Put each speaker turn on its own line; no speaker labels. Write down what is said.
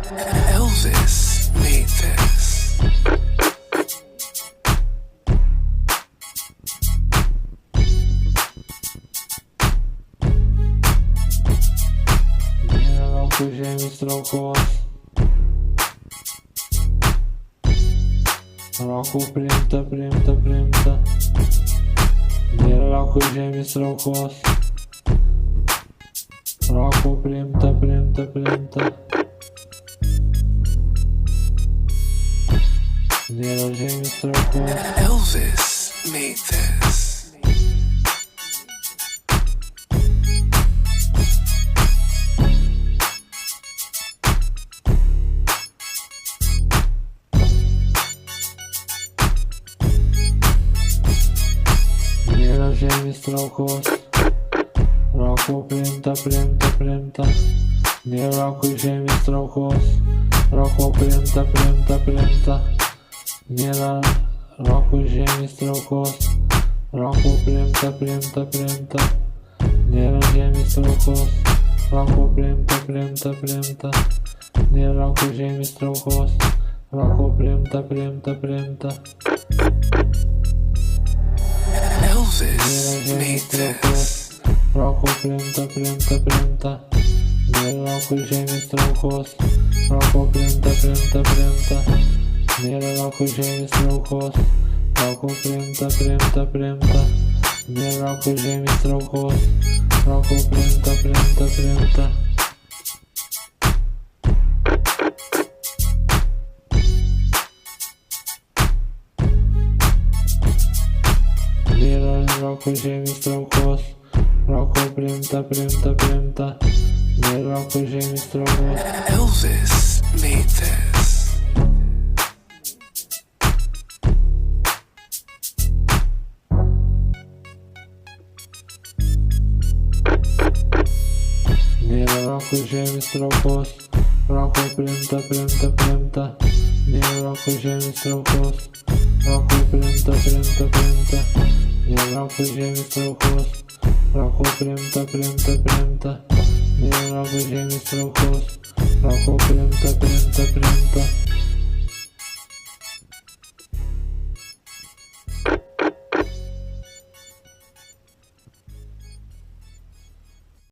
Elvis made this.
Nėra žemės traukos. Roko priimta. Nėra žemės traukos. Roko priimta. Nėra žemės traukos.
Elvis made this.
Nėra žemės traukos. Roko priimta. Nėra žemės traukos. Roko priimta. Nėra žemės traukos. Roko priimta. Nėra žemės traukos. Roko priimta. Nėra žemės traukos. Roko priimta.
Elvis made this.
Roko priimta. Nėra žemės traukos. Roko priimta. Nėra žemės traukos. Roko priimta. Nėra žemės traukos. Roko priimta. Nėra žemės traukos. Roko priimta. Nėra žemės traukos.
Elvis made this.
Nėra žemės traukos. Roko priimta. Nėra žemės traukos. Roko priimta. Nėra žemės traukos. Roko priimta. Nėra žemės traukos. Roko priimta.